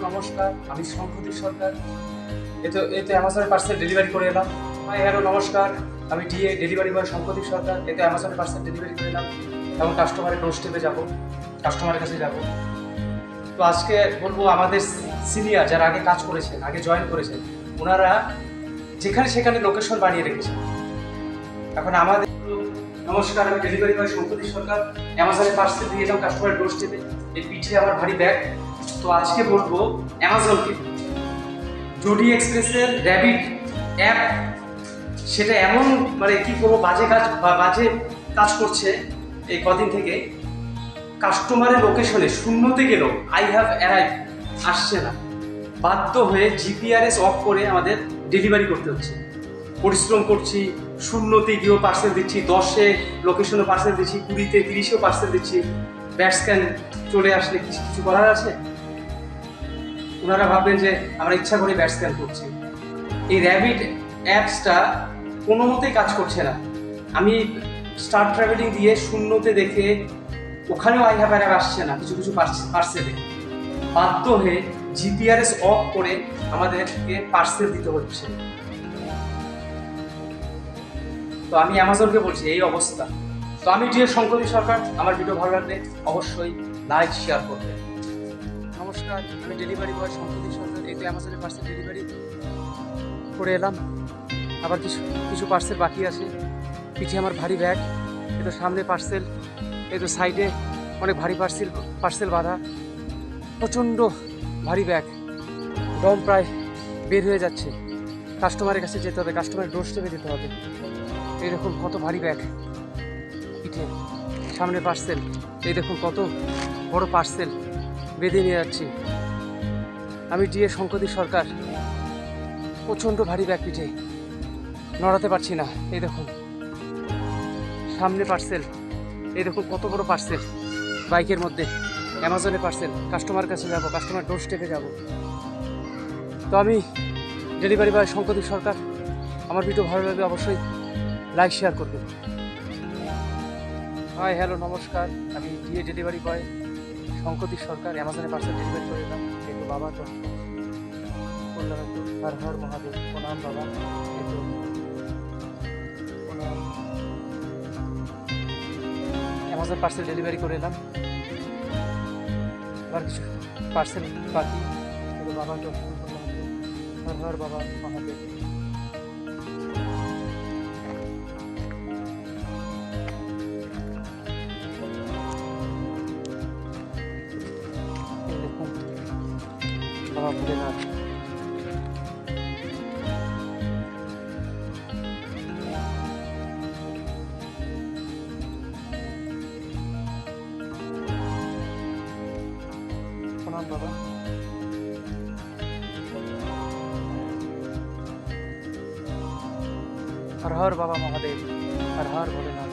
নমস্কার, আমি শঙ্খদীপ সরকার। এতে অ্যামাজনের পার্সেল ডেলিভারি করে এলাম। হাই হ্যালো নমস্কার, আমি ডিএ ডেলিভারি বয় শঙ্খদীপ সরকার। এতে অ্যামাজনের পার্সেল ডেলিভারি করে এলাম এবং কাস্টমারের ডোর স্টেপে যাব, কাস্টমারের কাছে যাব। তো আজকে বলবো আমাদের সিনিয়র যারা আগে কাজ করেছেন, আগে জয়েন করেছেন, ওনারা যেখানে সেখানে লোকেশন বানিয়ে রেখেছেন। এখন আমাদের নমস্কার, আমি ডেলিভারি বয় শঙ্খদীপ সরকার। অ্যামাজনের পার্সেল দিয়ে এলাম কাস্টমারের ডোর স্টেপে। এই পিঠে আমার ভারী ব্যাগ। তো আজকে বলবো অ্যামাজনকে জোডি এক্সপ্রেসের র্যাবিট অ্যাপ, সেটা এমন মানে কি করবো বাজে কাজ করছে এই কদিন থেকে। কাস্টমারের লোকেশনে শূন্যতে গেলেও আই হ্যাভ অ্যারাইভ আসছে না। বাধ্য হয়ে জিপিআরএস অফ করে আমাদের ডেলিভারি করতে হচ্ছে। পরিশ্রম করছি, শূন্যতে গিয়েও পার্সেল দিচ্ছি, 10-এ লোকেশনে পার্সেল দিচ্ছি, 20-তে 30-এও পার্সেল দিচ্ছি। ব্যাট স্ক্যান চলে আসলে কিছু করার আছে? ওনারা ভাববেন যে আমরা ইচ্ছা করে ব্যাট স্ক্যান করছি। এই র্যাবিট অ্যাপসটা কোনো মতেই কাজ করছে না। আমি স্টার ট্রাভেলিং দিয়ে শূন্যতে দেখে ওখানেও আই হ্যাভ অ্যারাইভ আসছে না কিছু পার্সেলে। বাধ্য হয়ে জিপিআরএস অফ করে আমাদেরকে পার্সেল দিতে হচ্ছে। তো আমি অ্যামাজনকে বলছি এই অবস্থা। তো আমি ডিএ শঙ্খদীপ সরকার। আমার ভিডিও ভালো লাগলে অবশ্যই লাইক শেয়ার করবেন। নমস্কার, আমি ডেলিভারি বয় শঙ্খদীপ সরকার। এই তো অ্যামাজনের পার্সেল ডেলিভারি করে এলাম। আবার কিছু পার্সেল বাকি আছে। পিঠে আমার ভারী ব্যাগ। এই তো সামনে পার্সেল, এই তো সাইডে অনেক ভারী পার্সেল বাঁধা। প্রচণ্ড ভারী ব্যাগ, দম প্রায় বের হয়ে যাচ্ছে। কাস্টমারের কাছে যেতে হবে, কাস্টমারের ডোর স্টেপে যেতে হবে। এই দেখুন কত ভারী ব্যাগ পিঠে, সামনে পার্সেল। এই দেখুন কত বড় পার্সেল বেঁধে নিয়ে যাচ্ছি। আমি ডিএ শঙ্খদীপ সরকার। প্রচণ্ড ভারী ব্যাগ পিঠে, নড়াতে পারছি না। এই দেখুন সামনে পার্সেল, এই দেখুন কত বড় পার্সেল বাইকের মধ্যে। অ্যামাজনের পার্সেল, কাস্টমার কাছে যাব, কাস্টমার ডোর স্টেপে যাব। তো আমি ডেলিভারি বয় শঙ্খদীপ সরকার। আমার ভিডিও ভালো লাগলে অবশ্যই লাইক শেয়ার করবেন। হাই হ্যালো নমস্কার, আমি ডিএ ডেলিভারি বয় শঙ্খদীপ সরকার। অ্যামাজনের পার্সেল ডেলিভারি করে এলাম। একটু বাবা তো বললাম একটু হর হর মহাদেব, প্রণাম বাবা। একটু প্রণাম। অ্যামাজন পার্সেল ডেলিভারি করে এলাম। আবার কিছু পার্সেল বাকি। একটু বাবা দর্শন করলাম, হর হর বাবা মহাদেব। বাবা ভোলেনাথ। প্রণাম বাবা। হর হর বাবা মহাদেব, হর হর ভোলেনাথ।